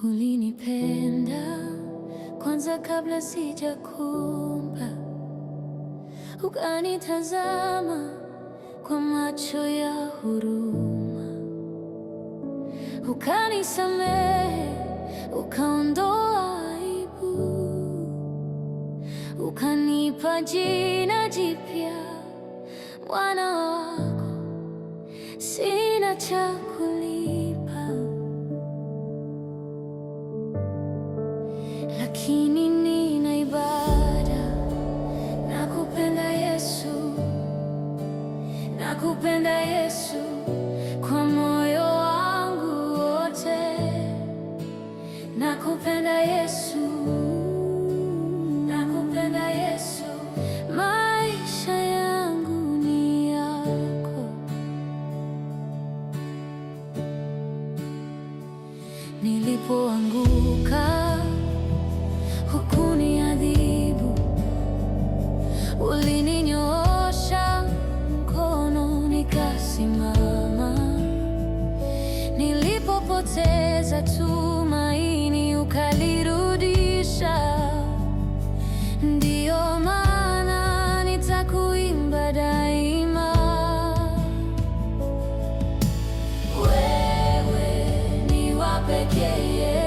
Ulinipenda kwanza kabla sijakuumba, ukanitazama kwa macho ya huruma, ukanisamehe, ukaondoa aibu, ukanipa jina jipya, mwana wako. Sina cha kulipa, lakini nina ibada. Nakupenda Yesu, nakupenda Yesu kwa moyo wangu wote. Nakupenda Yesu, nakupenda Yesu, maisha yangu ni yako. Nilipoanguka hukuniadhibu, ulininyoosha mkono nikasimama. Nilipopoteza tumaini ukalirudisha. Ndiyo maana nitakuimba daima. Wewe ni wa pekee.